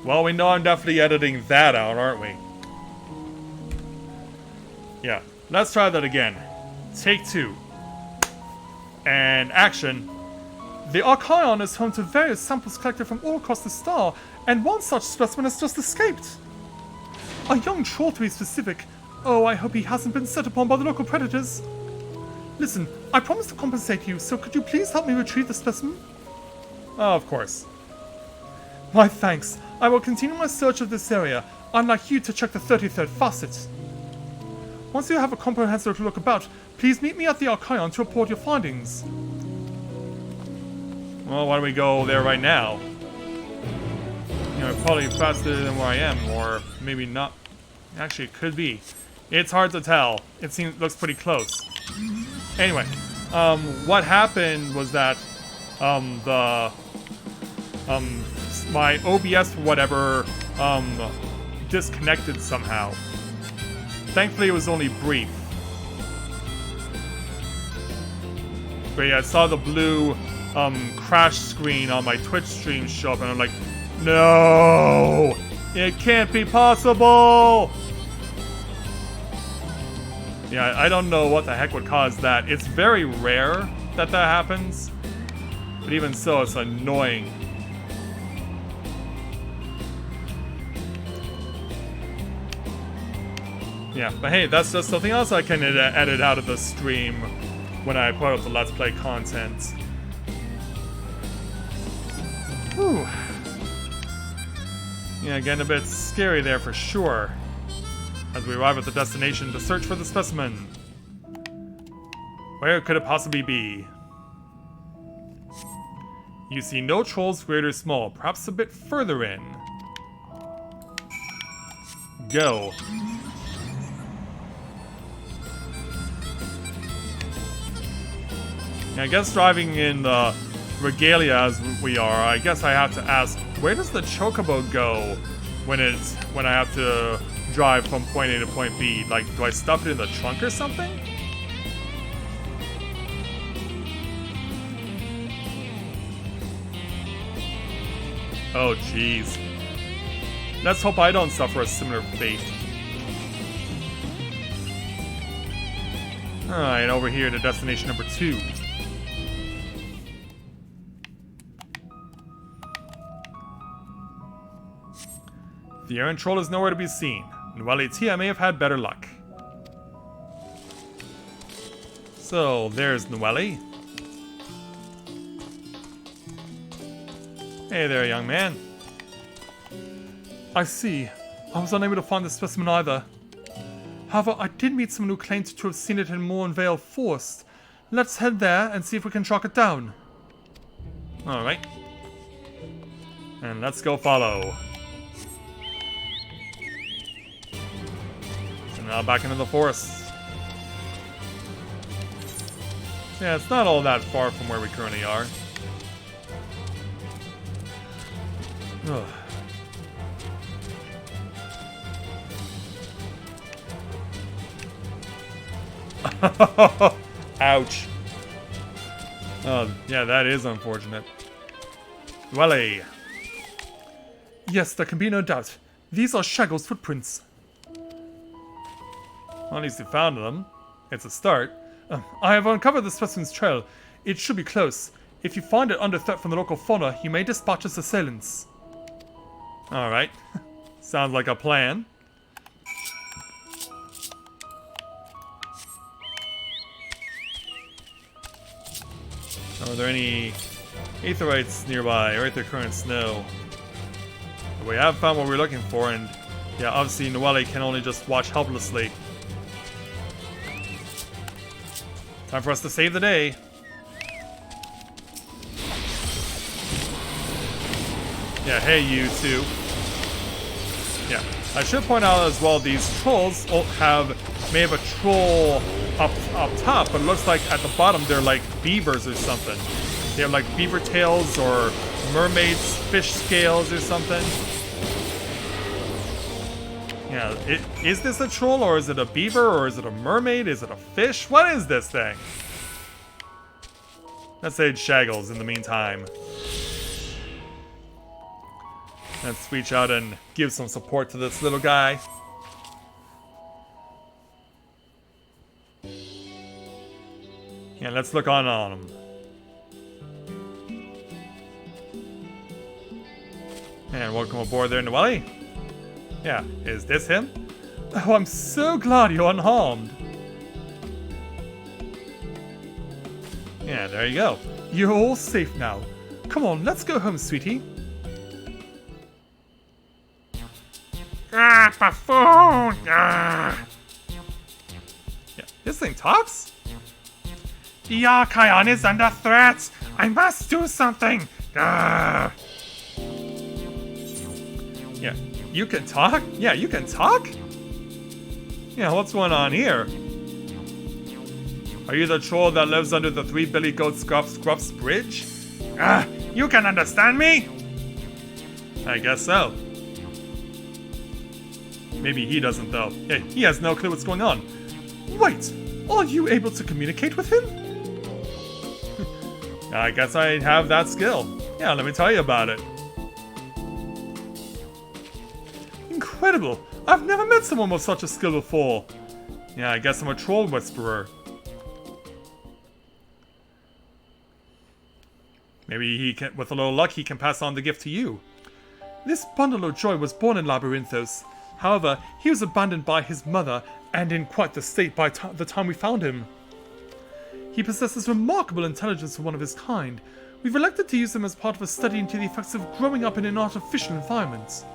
Well, we know I'm definitely editing that out, aren't we? Yeah, let's try that again. Take 2. And action. The Archaeon is home to various samples collected from all across the star, and one such specimen has just escaped. A young troll to be specific. Oh, I hope he hasn't been set upon by the local predators. Listen, I promise to compensate you, so could you please help me retrieve the specimen? Oh, of course. Why, thanks. I will continue my search of this area. I'd like you to check the 33rd facet. Once you have a comprehensive look about, please meet me at the Archaeon to report your findings. Well, why don't we go there right now? You know, probably faster than where I am, or maybe not. Actually, it could be. It's hard to tell. It looks pretty close. Anyway, what happened was that my OBS whatever disconnected somehow. Thankfully, it was only brief. But yeah, I saw the blue crash screen on my Twitch stream show up, and I'm like, no! It can't be possible! Yeah, I don't know what the heck would cause that. It's very rare that that happens. But even so, it's annoying. Yeah, but hey, that's just something else I can edit out of the stream when I put up the Let's Play content. Whew. Yeah, getting a bit scary there for sure. As we arrive at the destination to search for the specimen. Where could it possibly be? You see no trolls great or small, perhaps a bit further in. Go. I guess driving in the regalia as we are, I guess I have to ask, where does the chocobo go when I have to drive from point A to point B? Like, do I stuff it in the trunk or something? Oh, jeez. Let's hope I don't suffer a similar fate. Alright, over here to destination number 2. The errant troll is nowhere to be seen. Well, Tia may have had better luck. So, there's Noelle. Hey there, young man. I see. I was unable to find the specimen either. However, I did meet someone who claimed to have seen it in Mornvale Forest. Let's head there and see if we can track it down. Alright. And let's go follow. So now back into the forest. Yeah, it's not all that far from where we currently are. Ugh. Ouch. Oh, yeah, that is unfortunate. Dwelle. Yes, there can be no doubt. These are Shaggle's footprints. Well, at least you found them. It's a start. I have uncovered the specimen's trail. It should be close. If you find it under threat from the local fauna, you may dispatch its assailants. Alright. Sounds like a plan. Are there any aetherites nearby or aether current snow? But we have found what we're looking for, and yeah, obviously Noelle can only just watch helplessly. Time for us to save the day. Yeah, hey you two. Yeah, I should point out as well, these trolls may have a troll up top, but it looks like at the bottom they're like beavers or something. They have like beaver tails or mermaids, fish scales or something. Yeah, is this a troll or is it a beaver or is it a mermaid? Is it a fish? What is this thing? Let's say Shaggles in the meantime. Let's reach out and give some support to this little guy. Yeah, let's look on him. And welcome aboard there, Noelle. Yeah, is this him? Oh, I'm so glad you're unharmed. Yeah, there you go. You're all safe now. Come on, let's go home, sweetie. Ah, buffoon! Ah. Yeah, this thing talks? The Archaon is under threat! I must do something! Ah. Yeah, you can talk? Yeah, you can talk? Yeah, what's going on here? Are you the troll that lives under the Three Billy Goat Scruff's bridge? Ah, you can understand me? I guess so. Maybe he doesn't, though. Yeah, he has no clue what's going on. Wait, are you able to communicate with him? I guess I have that skill. Yeah, let me tell you about it. Incredible! I've never met someone with such a skill before. Yeah, I guess I'm a troll whisperer. Maybe he can, with a little luck, he can pass on the gift to you. This bundle of joy was born in Labyrinthos. However, he was abandoned by his mother and in quite the state by the time we found him. He possesses remarkable intelligence for one of his kind. We've elected to use him as part of a study into the effects of growing up in an artificial environment.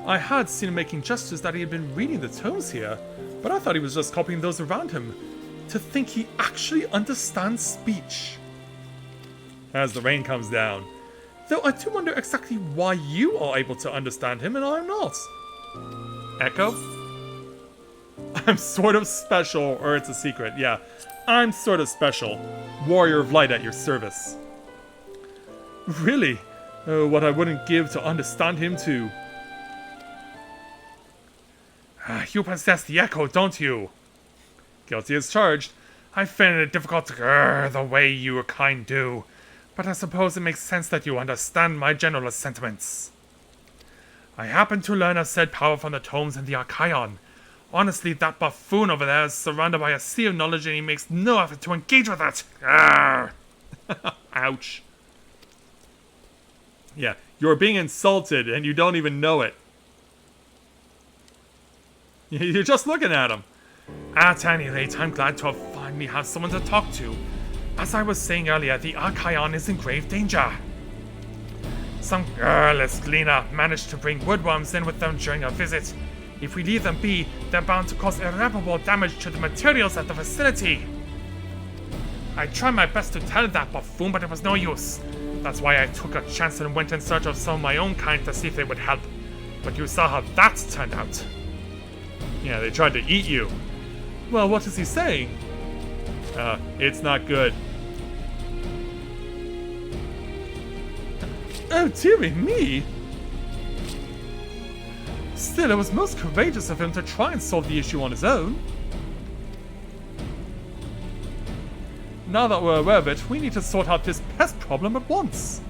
I had seen him making gestures that he had been reading the tomes here, but I thought he was just copying those around him. To think he actually understands speech. As the rain comes down. Though I do wonder exactly why you are able to understand him and I'm not. Echo? I'm sort of special, or it's a secret, yeah. I'm sort of special. Warrior of Light at your service. Really? What I wouldn't give to understand him too. You possess the Echo, don't you? Guilty as charged. I find it difficult to the way you kind do, but I suppose it makes sense that you understand my general sentiments. I happen to learn of said power from the tomes in the Archaon. Honestly, that buffoon over there is surrounded by a sea of knowledge and he makes no effort to engage with it. Ouch. Yeah, you're being insulted and you don't even know it. You're just looking at him. At any rate, I'm glad to finally have someone to talk to. As I was saying earlier, the Archaon is in grave danger. Some girlless cleaner managed to bring woodworms in with them during a visit. If we leave them be, they're bound to cause irreparable damage to the materials at the facility. I tried my best to tell that buffoon, but it was no use. That's why I took a chance and went in search of some of my own kind to see if they would help. But you saw how that turned out. Yeah, they tried to eat you. Well, what is he saying? It's not good. Oh, dearie me! Still, it was most courageous of him to try and solve the issue on his own. Now that we're aware of it, we need to sort out this pest problem at once.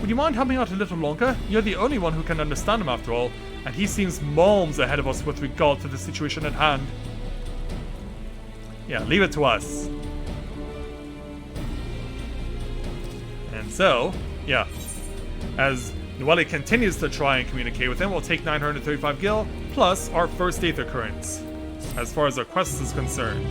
Would you mind helping out a little longer? You're the only one who can understand him after all, and he seems malms ahead of us with regard to the situation at hand. Yeah, leave it to us. And so, yeah, as Noelle continues to try and communicate with him, we'll take 935 gil, plus our first Aether Currents, as far as our quest is concerned.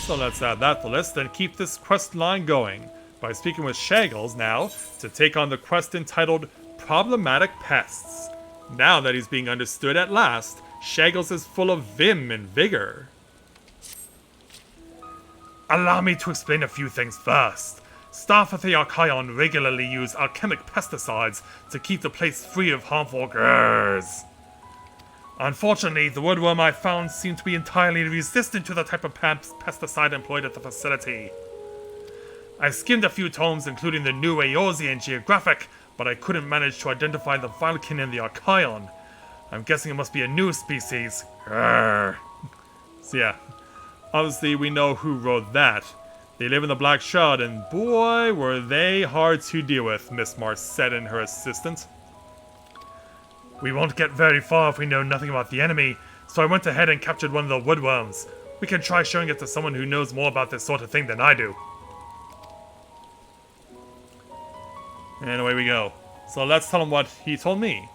So let's add that to the list and keep this quest line going by speaking with Shaggles now to take on the quest entitled Problematic Pests. Now that he's being understood at last, Shaggles is full of vim and vigor. Allow me to explain a few things first. Staff of the Archaon regularly use alchemic pesticides to keep the place free of harmful grrs. Unfortunately, the woodworm I found seemed to be entirely resistant to the type of pesticide employed at the facility. I skimmed a few tomes, including the New Eosian Geographic, but I couldn't manage to identify the Valkin in the Archaon. I'm guessing it must be a new species. Grrr. So yeah, Obviously, we know who wrote that. They live in the Black Shard, and boy, were they hard to deal with, Miss Mars said and her assistant. We won't get very far if we know nothing about the enemy, so I went ahead and captured one of the woodworms. We can try showing it to someone who knows more about this sort of thing than I do. And away we go. So let's tell him what he told me.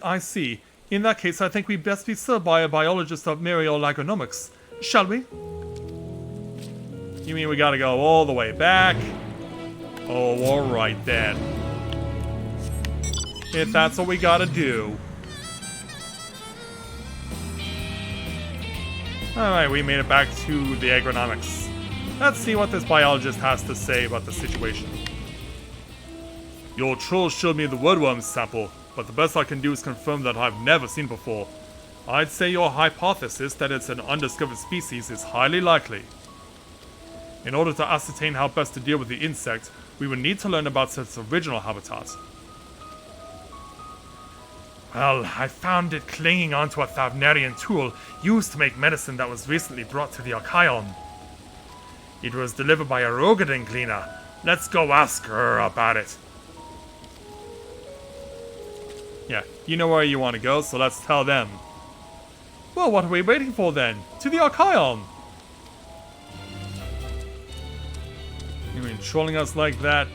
I see. In that case, I think we best be served by a biologist of Myriolagonomics. Shall we? You mean we gotta go all the way back? Oh, alright then. If that's what we gotta do. Alright, we made it back to the agronomics. Let's see what this biologist has to say about the situation. Your troll showed me the woodworm sample, but the best I can do is confirm that I've never seen before. I'd say your hypothesis that it's an undiscovered species is highly likely. In order to ascertain how best to deal with the insect, we would need to learn about its original habitat. Well, I found it clinging onto a Thavnerian tool used to make medicine that was recently brought to the Archaon. It was delivered by a Rogadin cleaner. Let's go ask her about it. Yeah, you know where you want to go, so let's tell them. Well, what are we waiting for then? To the Archaon! You mean trolling us like that?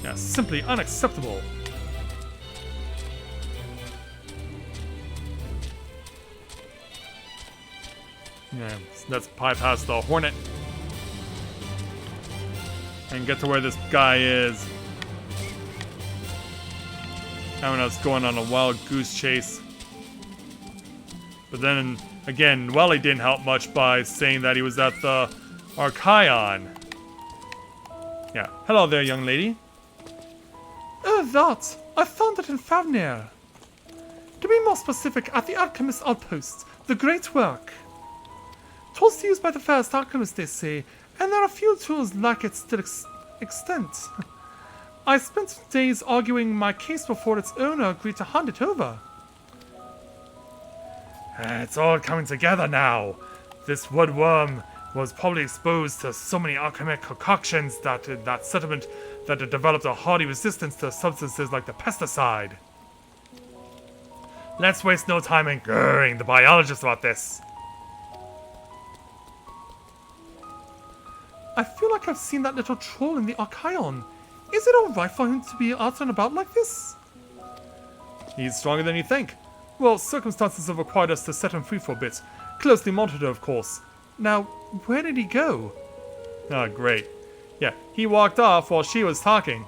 Yeah, simply unacceptable. Yeah, let's bypass the Hornet. And get to where this guy is. Having us going on a wild goose chase. But then, again, Welly didn't help much by saying that he was at the Archaon. Yeah. Hello there, young lady. Oh, that! I found it in Favnir. To be more specific, at the Alchemist Outpost, the Great Work. Tools used by the first alchemists, they say, and there are few tools like it still extant. I spent days arguing my case before its owner agreed to hand it over. It's all coming together now. This woodworm was probably exposed to so many alchemic concoctions that in that settlement that it developed a hardy resistance to substances like the pesticide. Let's waste no time inquiring the biologist about this. I feel like I've seen that little troll in the Archaon. Is it alright for him to be out and about like this? He's stronger than you think. Well, circumstances have required us to set him free for a bit. Closely monitored, of course. Now, where did he go? Ah, great. Yeah, he walked off while she was talking.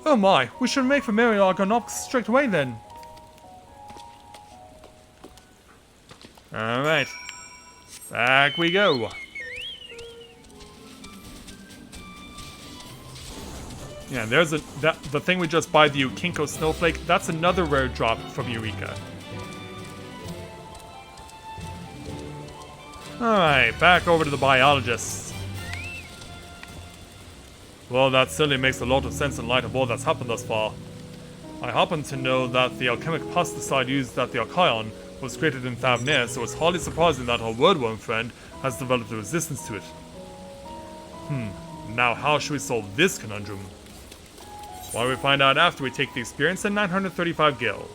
Oh my, we should make for Myriolagonomics straight away then. Alright. Back we go. Yeah, there's the thing we just buy, the Ukinko Snowflake. That's another rare drop from Eureka. Alright, back over to the biologists. Well, that certainly makes a lot of sense in light of all that's happened thus far. I happen to know that the alchemic pesticide used at the Archaon was created in Thavnir, so it's hardly surprising that our woodworm friend has developed a resistance to it. Now how should we solve this conundrum? Why don't we find out after we take the experience at 935 gil.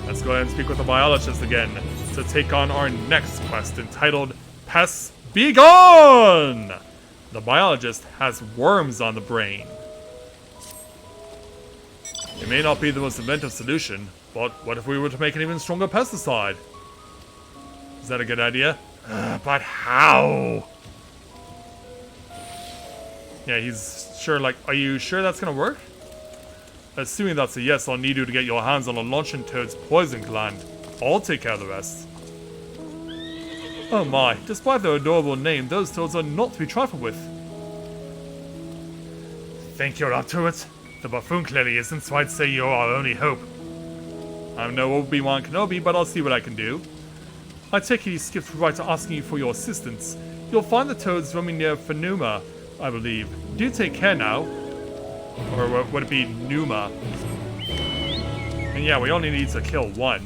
Let's go ahead and speak with the biologist again to take on our next quest entitled Pests Be Gone! The biologist has worms on the brain. It may not be the most inventive solution, but what if we were to make an even stronger pesticide? Is that a good idea? But how? Yeah, he's sure, like, are you sure that's gonna work? Assuming that's a yes, I'll need you to get your hands on a Luncheon Toad's poison gland. I'll take care of the rest. Oh my, despite their adorable name, those toads are not to be trifled with. Think you're up to it? The buffoon clearly isn't, so I'd say you're our only hope. I'm no Obi-Wan Kenobi, but I'll see what I can do. I take it he skipped right to asking you for your assistance. You'll find the toads roaming near Phenuma, I believe. Do take care now. Or would it be Numa? And yeah, we only need to kill one.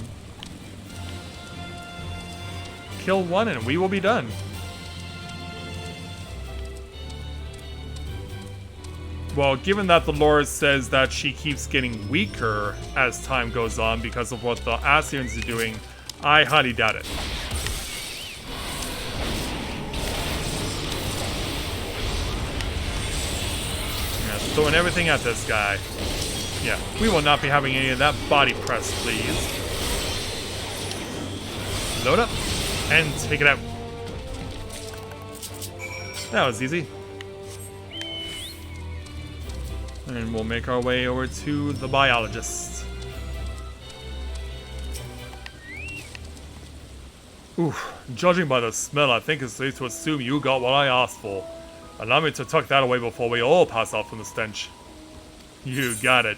kill one and we will be done. Well, given that the lore says that she keeps getting weaker as time goes on because of what the Assyrians are doing, I highly doubt it. Yeah, throwing everything at this guy. Yeah, we will not be having any of that body press, please. Load up and take it out. That was easy. And we'll make our way over to the biologist. Oof, judging by the smell, I think it's safe to assume you got what I asked for. Allow me to tuck that away before we all pass out from the stench. You got it.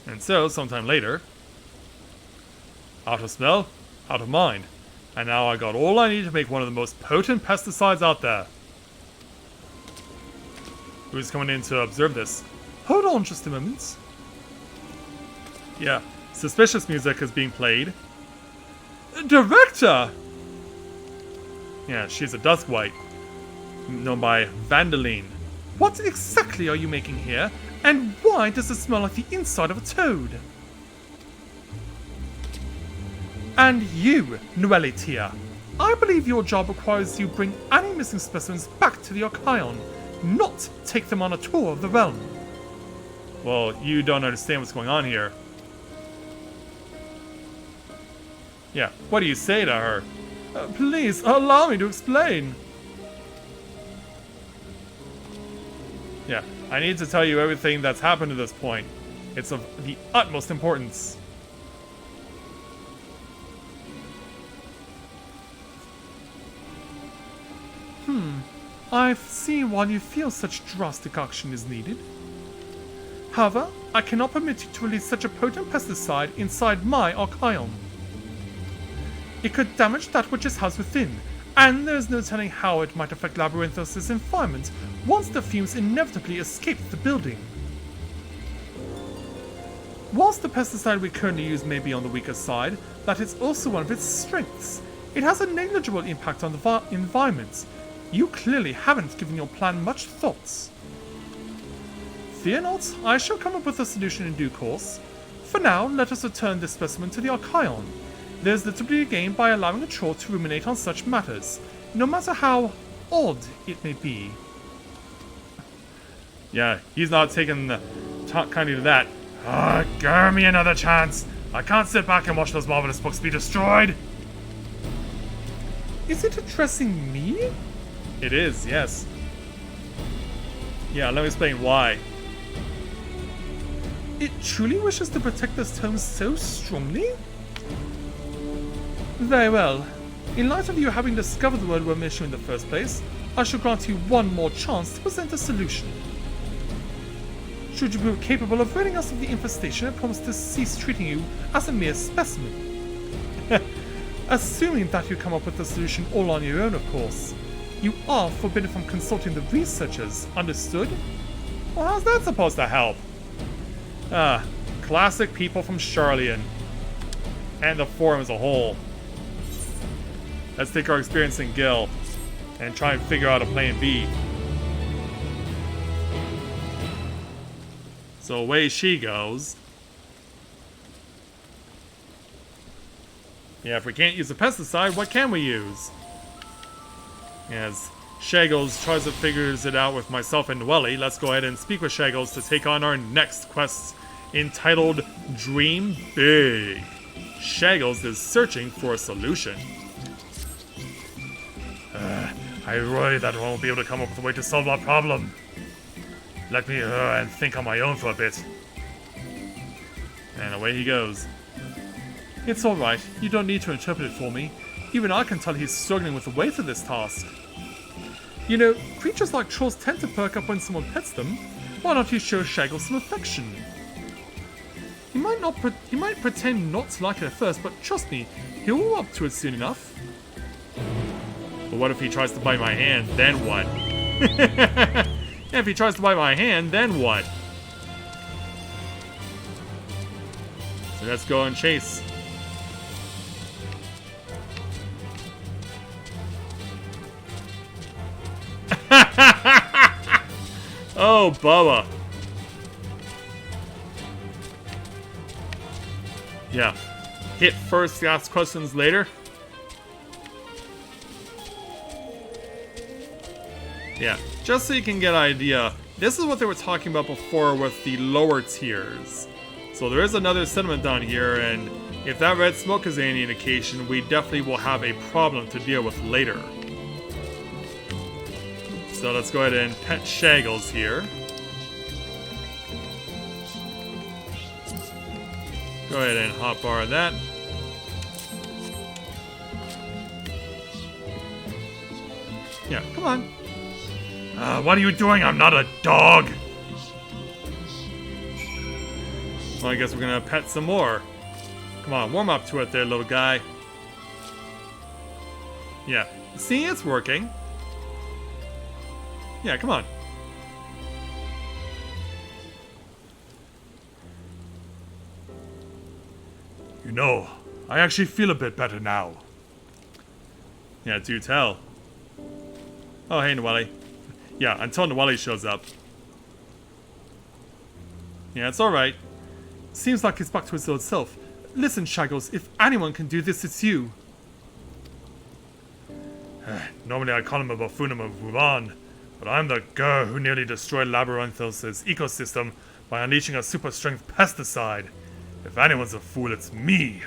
And so, sometime later, out of smell, out of mind. And now I got all I need to make one of the most potent pesticides out there. Who's coming in to observe this? Hold on just a moment. Yeah, suspicious music is being played. Director! Yeah, she's a Duskwight, known by Vandaline. What exactly are you making here? And why does it smell like the inside of a toad? And you, Nuelitia, I believe your job requires you bring any missing specimens back to the Archaon, not take them on a tour of the realm. Well, you don't understand what's going on here. Yeah, what do you say to her? Please, allow me to explain. Yeah, I need to tell you everything that's happened to this point. It's of the utmost importance. I see why you feel such drastic action is needed. However, I cannot permit you to release such a potent pesticide inside my Archaon. It could damage that which is housed within, and there is no telling how it might affect Labyrinthos' environment once the fumes inevitably escape the building. Whilst the pesticide we currently use may be on the weaker side, that is also one of its strengths. It has a negligible impact on the environment. You clearly haven't given your plan much thought. Fear not, I shall come up with a solution in due course. For now, let us return this specimen to the Archaon. There's little to be gained by allowing a troll to ruminate on such matters, no matter how odd it may be. Yeah, he's not taking the kindly to that. Give me another chance. I can't sit back and watch those marvelous books be destroyed. Is it addressing me? It is, yes. Yeah, let me explain why. It truly wishes to protect this tome so strongly? Very well. In light of you having discovered the wordworm issue in the first place, I shall grant you one more chance to present a solution. Should you prove capable of ridding us of the infestation, I promise to cease treating you as a mere specimen. Assuming that you come up with the solution all on your own, of course. You are forbidden from consulting the researchers, understood? Well, how's that supposed to help? Classic people from Charlian. And the forum as a whole. Let's take our experience in Gil and try and figure out a plan B. So away she goes. Yeah, if we can't use a pesticide, what can we use? As Shaggles tries to figure it out with myself and Welly, let's go ahead and speak with Shaggles to take on our next quest entitled Dream Big. Shaggles is searching for a solution. I worry that I won't be able to come up with a way to solve our problem. Let me and think on my own for a bit. And away he goes. It's alright, you don't need to interpret it for me. Even I can tell he's struggling with the weight of this task. You know, creatures like trolls tend to perk up when someone pets them. Why not you show Shaggles some affection? He might pretend not to like it at first, but trust me, he'll warm up to it soon enough. But what if he tries to bite my hand, then what? If he tries to bite my hand, then what? So let's go and chase. Oh, Bubba. Yeah. Hit first, ask questions later. Yeah, just so you can get an idea, this is what they were talking about before with the lower tiers. So there is another settlement down here, and if that red smoke is any indication, we definitely will have a problem to deal with later. So let's go ahead and pet Shaggles here. Go ahead and hotbar that. Yeah, come on. What are you doing? I'm not a dog! Well, I guess we're gonna pet some more. Come on, warm up to it there, little guy. Yeah, see, it's working. Yeah, come on. You know, I actually feel a bit better now. Yeah, do tell. Oh, hey, Nwelly. Yeah, until Nwelly shows up. Yeah, it's alright. Seems like he's back to his old self. Listen, Shaggles, if anyone can do this, it's you. Normally I call him a buffoon and move on, but I'm the girl who nearly destroyed Labyrinthos' ecosystem by unleashing a super strength pesticide. If anyone's a fool, it's me.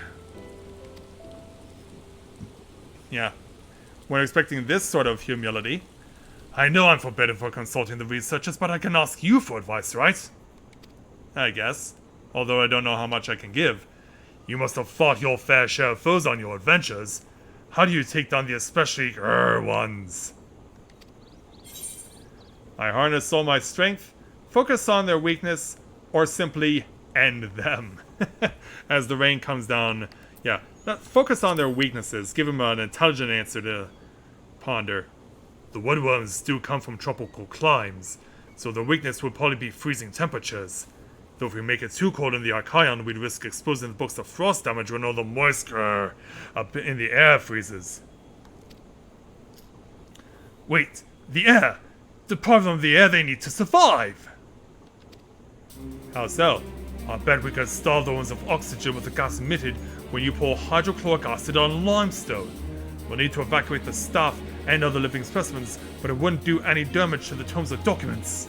Yeah. We're expecting this sort of humility. I know I'm forbidden for consulting the researchers, but I can ask you for advice, right? I guess. Although I don't know how much I can give. You must have fought your fair share of foes on your adventures. How do you take down the especially ones? I harness all my strength, focus on their weakness, or simply end them. As the rain comes down. Yeah, focus on their weaknesses. Give them an intelligent answer to ponder. The woodworms do come from tropical climes, so their weakness would probably be freezing temperatures. Though if we make it too cold in the Archaeon, we'd risk exposing the books to frost damage when all the moisture up in the air freezes. Wait, the air! Deprive them of the air they need to survive! How so? I bet we could starve the ones of oxygen with the gas emitted when you pour hydrochloric acid on limestone. We'll need to evacuate the staff and other living specimens, but it wouldn't do any damage to the tomes of documents.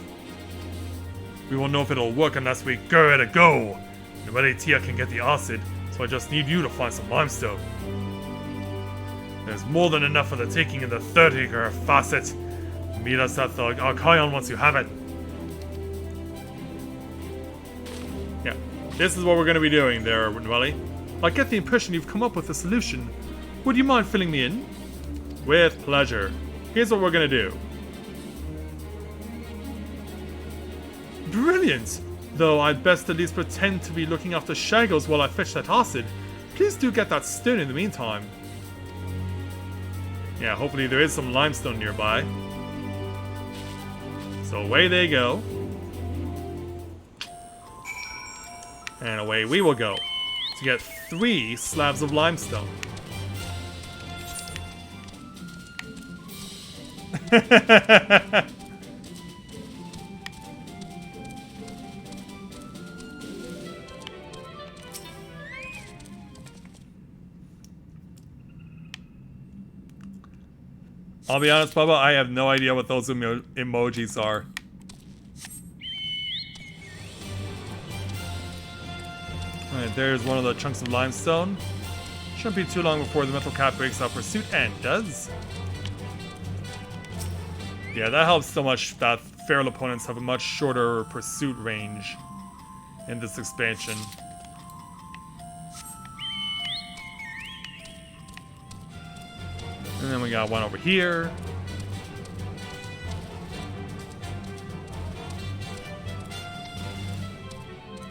We won't know if it'll work unless we give it a go. Nobody Tia can get the acid, so I just need you to find some limestone. There's more than enough for the taking in the 30-acre facet. Meet us at the Archaeon once you have it. Yeah, this is what we're going to be doing there, Nwelly. I get the impression you've come up with a solution. Would you mind filling me in? With pleasure. Here's what we're going to do. Brilliant! Though I'd best at least pretend to be looking after Shaggles while I fetch that acid. Please do get that stone in the meantime. Yeah, hopefully there is some limestone nearby. So away they go. And away we will go. To get 3 slabs of limestone. I'll be honest, Bubba, I have no idea what those emojis are. Alright, there's one of the chunks of limestone. Shouldn't be too long before the mental cap breaks our pursuit, and does. Yeah, that helps so much that feral opponents have a much shorter pursuit range in this expansion. And then we got one over here.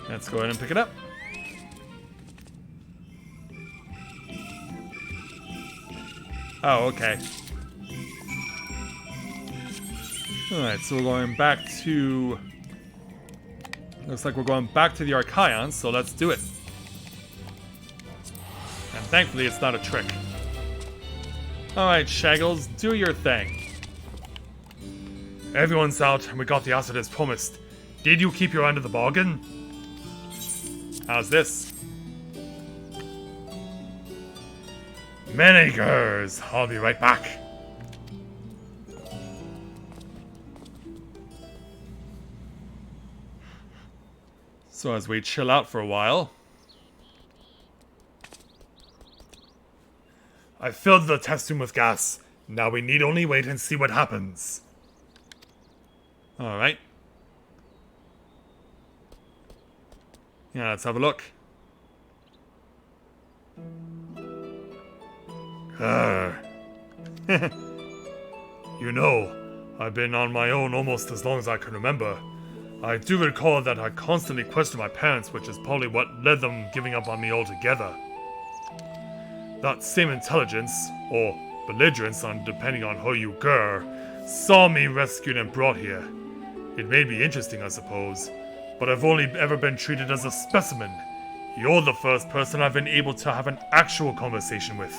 Let's go ahead and pick it up. Oh, okay. Alright, so we're going back to... Looks like we're going back to the Archaeon, so let's do it. Thankfully, it's not a trick. Alright, Shaggles, do your thing. Everyone's out and we got the asset as promised. Did you keep your end of the bargain? How's this? Managers, I'll be right back. So as we chill out for a while... I filled the test room with gas. Now we need only wait and see what happens. Alright. Yeah, let's have a look. You know, I've been on my own almost as long as I can remember. I do recall that I constantly questioned my parents, which is probably what led them giving up on me altogether. That same intelligence, or belligerence on depending on how you grr, saw me rescued and brought here. It may be interesting, I suppose, but I've only ever been treated as a specimen. You're the first person I've been able to have an actual conversation with.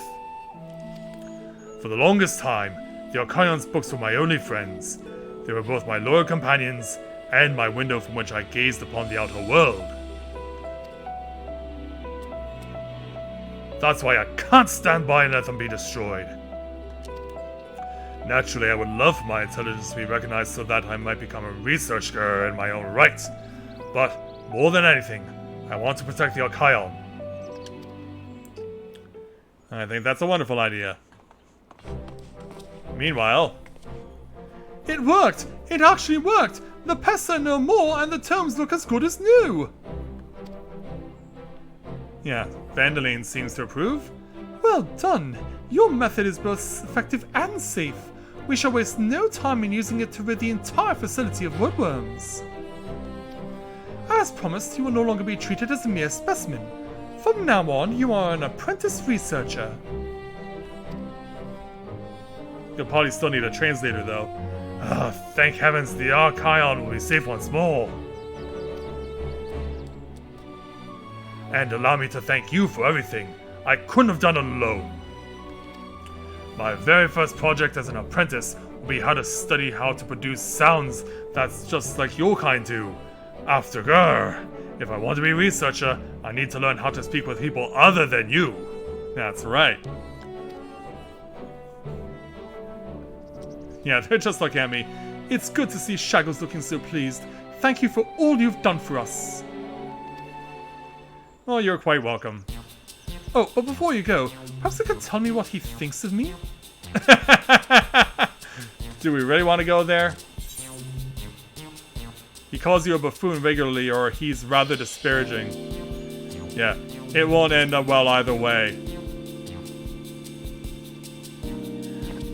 For the longest time, the Archaion's books were my only friends. They were both my loyal companions and my window from which I gazed upon the outer world. That's why I can't stand by and let them be destroyed. Naturally, I would love for my intelligence to be recognized so that I might become a researcher in my own right. But, more than anything, I want to protect the Archaion. I think that's a wonderful idea. Meanwhile... It worked! It actually worked! The pests are no more and the tomes look as good as new! Yeah, Vandaline seems to approve. Well done! Your method is both effective and safe. We shall waste no time in using it to rid the entire facility of woodworms. As promised, you will no longer be treated as a mere specimen. From now on, you are an apprentice researcher. You'll probably still need a translator, though. Thank heavens the Archaion will be safe once more. And allow me to thank you for everything. I couldn't have done it alone. My very first project as an apprentice will be how to study how to produce sounds that's just like your kind do. After grr, if I want to be a researcher, I need to learn how to speak with people other than you. That's right. Yeah, they're just looking at me. It's good to see Shaggles looking so pleased. Thank you for all you've done for us. Well, you're quite welcome. Oh, but before you go, perhaps you could tell me what he thinks of me? Do we really want to go there? He calls you a buffoon regularly, or he's rather disparaging. Yeah, it won't end up well either way.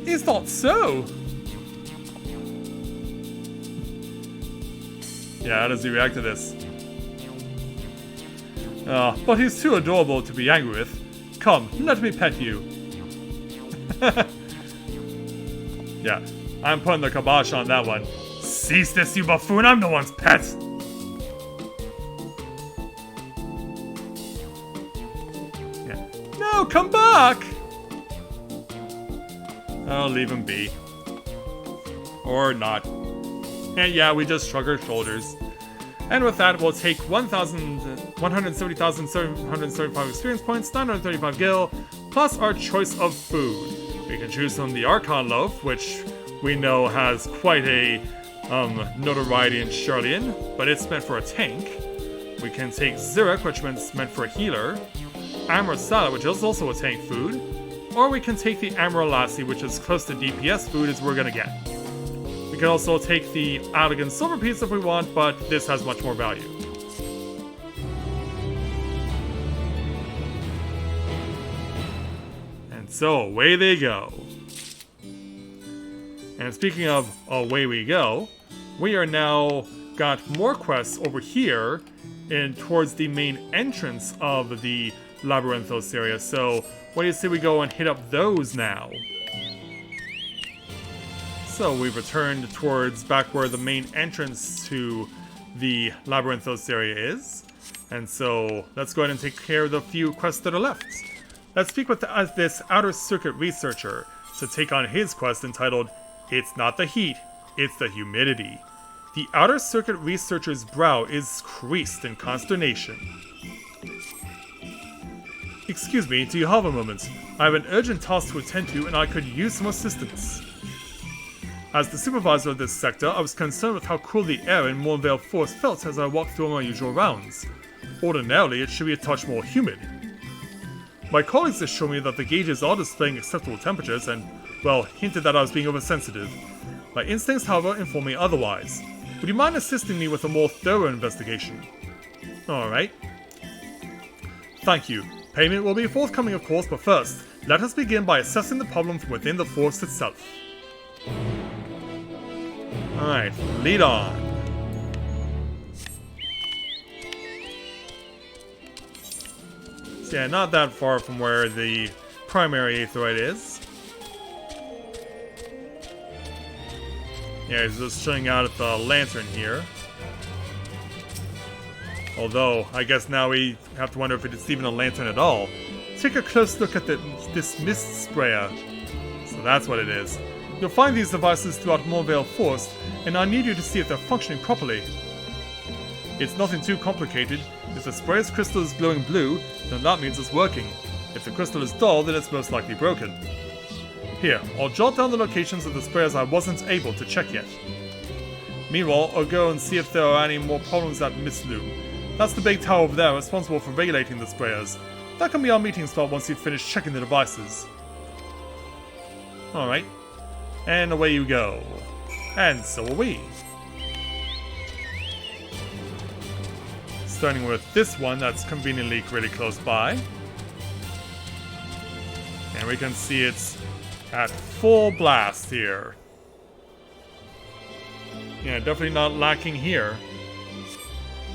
Is that so? Yeah, how does he react to this? But he's too adorable to be angry with. Come, let me pet you. Yeah, I'm putting the kibosh on that one. Cease this, you buffoon! I'm no one's pet! Yeah. No, come back! I'll leave him be. Or not. And yeah, we just shrug our shoulders. And with that, we'll take 170,775 experience points, 935 gil, plus our choice of food. We can choose from the Archon Loaf, which we know has quite a notoriety in Charlian, but it's meant for a tank. We can take Zurich, which is meant for a healer, Amber Salad, which is also a tank food, or we can take the Amber Lassie, which is close to DPS food as we're gonna get. We can also take the Allegan Silver Piece if we want, but this has much more value. And so, away they go. And speaking of away we go, we are now got more quests over here in towards the main entrance of the Labyrinthos area. So, what do you say we go and hit up those now? So we've returned towards back where the main entrance to the Labyrinthos area is. And so let's go ahead and take care of the few quests that are left. let's speak with this Outer Circuit researcher to take on his quest entitled, It's Not the Heat, It's the Humidity. The Outer Circuit researcher's brow is creased in consternation. Excuse me, do you have a moment? I have an urgent task to attend to and I could use some assistance. As the supervisor of this sector, I was concerned with how cool the air in Mornvale Forest felt as I walked through my usual rounds. Ordinarily, it should be a touch more humid. My colleagues assured me that the gauges are displaying acceptable temperatures and, well, hinted that I was being oversensitive. My instincts, however, inform me otherwise. Would you mind assisting me with a more thorough investigation? Alright. Thank you. Payment will be forthcoming, of course, but first, let us begin by assessing the problem from within the forest itself. Alright, lead on. So yeah, not that far from where the primary Aetheroid is. Yeah, he's just showing out at the lantern here. Although, I guess now we have to wonder if it's even a lantern at all. Take a close look at this mist sprayer. So that's what it is. You'll find these devices throughout Mornvale Forest, and I need you to see if they're functioning properly. It's nothing too complicated. If the sprayer's crystal is glowing blue, then that means it's working. If the crystal is dull, then it's most likely broken. Here, I'll jot down the locations of the sprayers I wasn't able to check yet. Meanwhile, I'll go and see if there are any more problems at Mistloom. That's the big tower over there responsible for regulating the sprayers. That can be our meeting spot once you've finished checking the devices. Alright. And away you go. And so are we. Starting with this one that's conveniently really close by. And we can see it's at full blast here. Yeah, definitely not lacking here.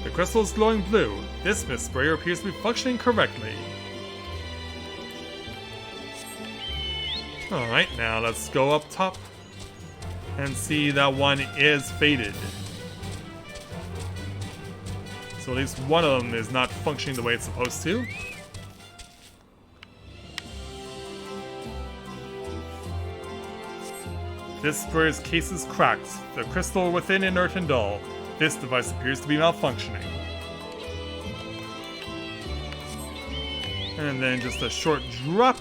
The crystal is glowing blue. This mist sprayer appears to be functioning correctly. Alright, now let's go up top and see that one is faded. So at least one of them is not functioning the way it's supposed to. This sprayer's case is cracked. The crystal within inert and dull. This device appears to be malfunctioning. And then just a short drop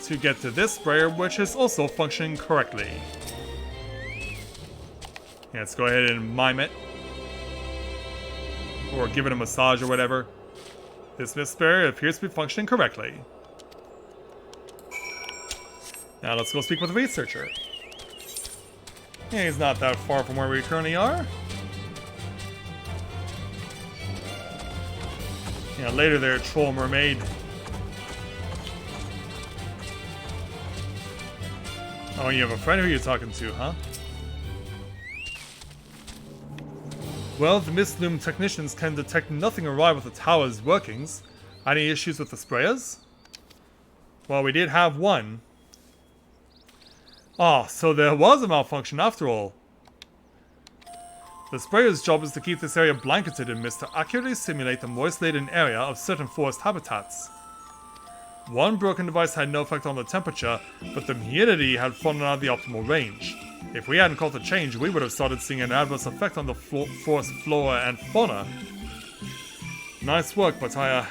to get to this sprayer, which is also functioning correctly. Yeah, let's go ahead and mime it. Or give it a massage or whatever. This mist sprayer appears to be functioning correctly. Now let's go speak with the researcher. Yeah, he's not that far from where we currently are. Yeah, later there, troll mermaid. Oh, you have a friend who you're talking to, huh? Well, the Mistloom technicians can detect nothing awry with the tower's workings. Any issues with the sprayers? Well, we did have one. Ah, so there was a malfunction after all. The sprayer's job is to keep this area blanketed in mist to accurately simulate the moist-laden area of certain forest habitats. One broken device had no effect on the temperature, but the humidity had fallen out of the optimal range. If we hadn't caught the change, we would have started seeing an adverse effect on the forest flora and fauna. Nice work, but I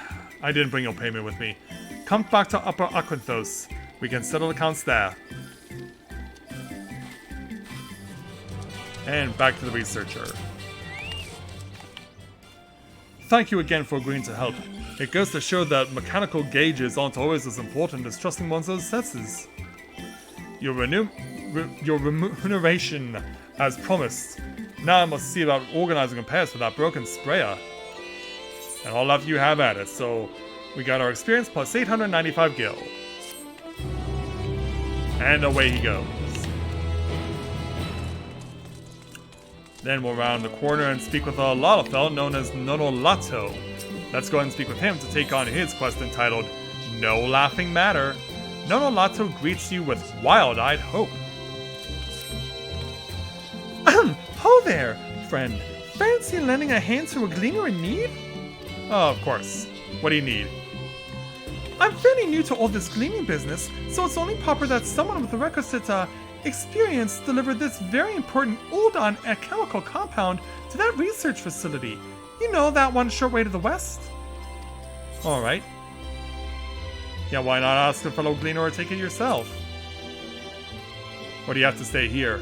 didn't bring your payment with me. Come back to Upper Aquanthos. We can settle accounts there. And back to the researcher. Thank you again for agreeing to help. It goes to show that mechanical gauges aren't always as important as trusting one's own senses. Your remuneration, as promised. Now I must see about organizing repairs for that broken sprayer. And I'll let you have at it, so we got our experience plus 895 gil. And away he goes. Then we'll round the corner and speak with a Lalafell known as Nonolato. Let's go ahead and speak with him to take on his quest entitled No Laughing Matter. Nonolato greets you with wild-eyed hope. Ho there, friend. Fancy lending a hand to a gleaner in need? Oh, of course. What do you need? I'm fairly new to all this gleaning business, so it's only proper that someone with the requisite experience deliver this very important Uldon chemical compound to that research facility. You know, that one short way to the west? Alright. Yeah, why not ask a fellow gleaner or take it yourself? Or do you have to stay here?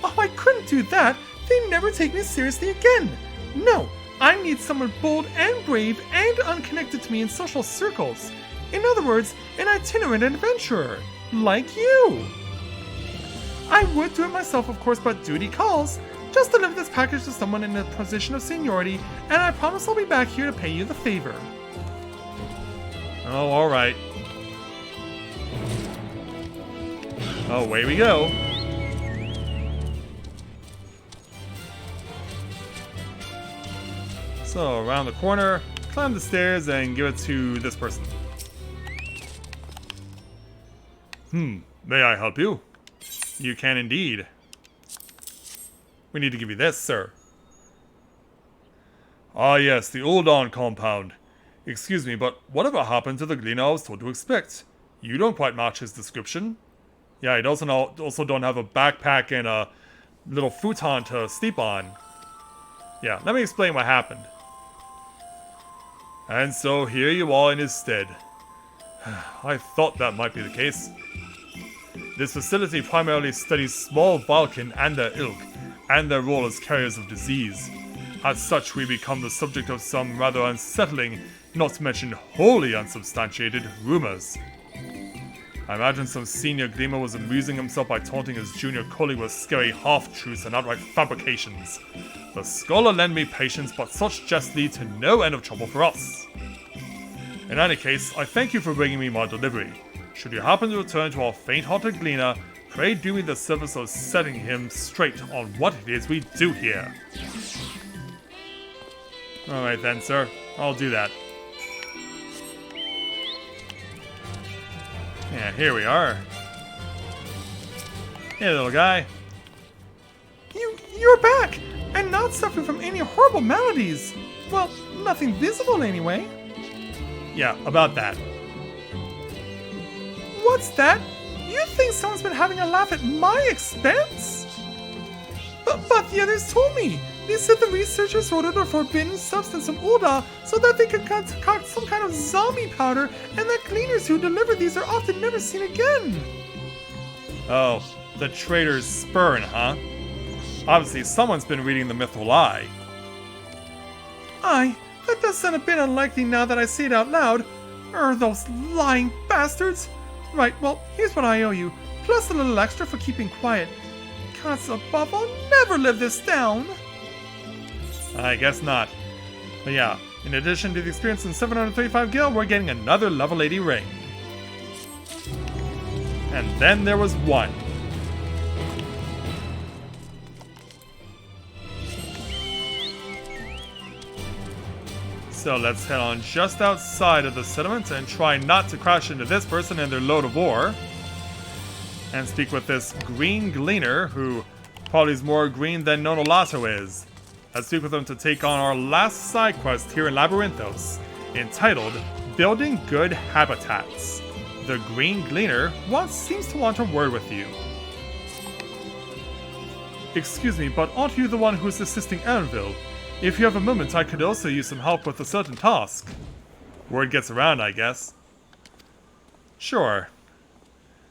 Oh, I couldn't do that. They never take me seriously again. No, I need someone bold and brave and unconnected to me in social circles. In other words, an itinerant adventurer. Like you. I would do it myself, of course, but duty calls. Just deliver this package to someone in a position of seniority, and I promise I'll be back here to pay you the favor. Oh, alright. Oh, away we go. So, around the corner, climb the stairs and give it to this person. May I help you? You can indeed. We need to give you this, sir. Ah yes, the Uldon compound. Excuse me, but whatever happened to the gleaner I was told to expect? You don't quite match his description. Yeah, he doesn't also don't have a backpack and a little futon to sleep on. Yeah, let me explain what happened. And so here you are in his stead. I thought that might be the case. This facility primarily studies small Vulcan and their ilk, and their role as carriers of disease. As such, we become the subject of some rather unsettling, not to mention wholly unsubstantiated, rumors. I imagine some senior gleaner was amusing himself by taunting his junior colleague with scary half-truths and outright fabrications. The scholar lend me patience, but such jests lead to no end of trouble for us. In any case, I thank you for bringing me my delivery. Should you happen to return to our faint-hearted gleaner, pray do me the service of setting him straight on what it is we do here. Alright then, sir. I'll do that. Yeah, here we are. Hey, little guy. You're back! And not suffering from any horrible maladies! Well, nothing visible anyway. Yeah, about that. What's that? You think someone's been having a laugh at my expense? But the others told me. They said the researchers ordered a forbidden substance from Ulda so that they could concoct some kind of zombie powder, and that cleaners who deliver these are often never seen again. Oh, the traitor's spurn, huh? Obviously, someone's been reading the myth will lie. Aye, that does sound a bit unlikely now that I say it out loud. Those lying bastards. Right, well, here's what I owe you, plus a little extra for keeping quiet. Gods above, I'll never live this down. I guess not. But yeah, in addition to the experience in 735 gil, we're getting another level 80 ring. And then there was one. So let's head on just outside of the settlement and try not to crash into this person and their load of ore. And speak with this green gleaner, who probably is more green than Nonolato is. Let's speak with him to take on our last side quest here in Labyrinthos, entitled Building Good Habitats. The green gleaner seems to want a word with you. Excuse me, but aren't you the one who's assisting Aaronville? If you have a moment, I could also use some help with a certain task. Word gets around, I guess. Sure.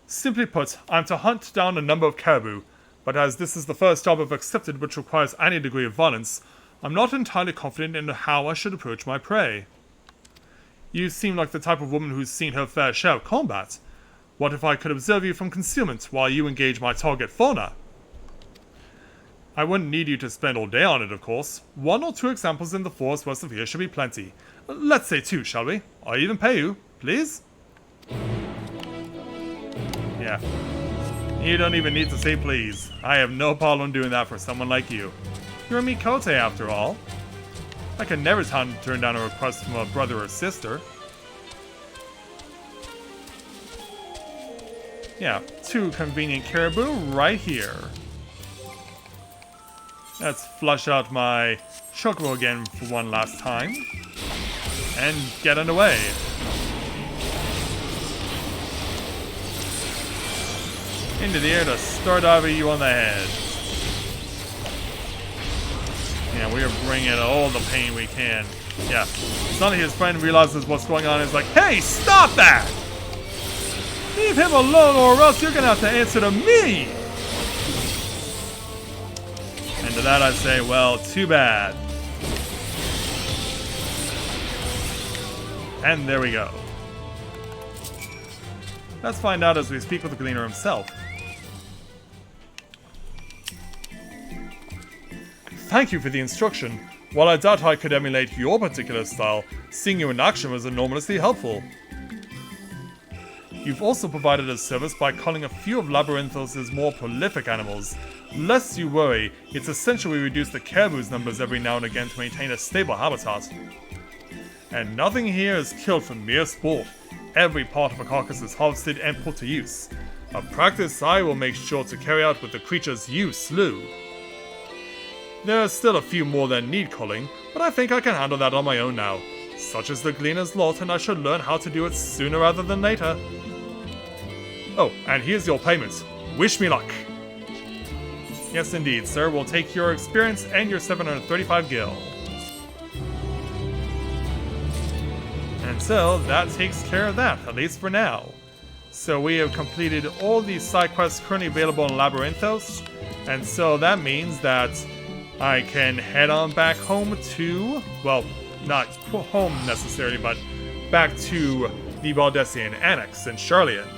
Simply put, I'm to hunt down a number of caribou, but as this is the first job I've accepted which requires any degree of violence, I'm not entirely confident in how I should approach my prey. You seem like the type of woman who's seen her fair share of combat. What if I could observe you from concealment while you engage my target fauna? I wouldn't need you to spend all day on it, of course. 1 or 2 examples in the forest west of here should be plenty. Let's say 2, shall we? I'll even pay you, please? Yeah. You don't even need to say please. I have no problem doing that for someone like you. You're a Mikote, after all. I can never turn down a request from a brother or sister. Yeah, 2 convenient caribou right here. Let's flush out my chocobo again for one last time. And get underway. into the air to Star Diver you on the head. Yeah, we are bringing all the pain we can. Yeah. Suddenly his friend realizes what's going on and is like, hey, stop that! Leave him alone or else you're gonna have to answer to me! And to that I say, well, too bad. And there we go. Let's find out as we speak with the Gleaner himself. Thank you for the instruction. While I doubt I could emulate your particular style, seeing you in action was enormously helpful. You've also provided a service by culling a few of Labyrinthos' more prolific animals. Lest you worry, it's essential we reduce the caribou's numbers every now and again to maintain a stable habitat. And nothing here is killed for mere sport. Every part of a carcass is harvested and put to use. A practice I will make sure to carry out with the creatures you slew. There are still a few more that need culling, but I think I can handle that on my own now. Such is the Gleaner's lot, and I should learn how to do it sooner rather than later. Oh, and here's your payment. Wish me luck! Yes indeed, sir. We'll take your experience and your 735 gil. And so, that takes care of that, at least for now. So we have completed all the side quests currently available in Labyrinthos, and so that means that I can head on back home to, well, not home necessarily, but back to the Valdesian Annex in Charlian.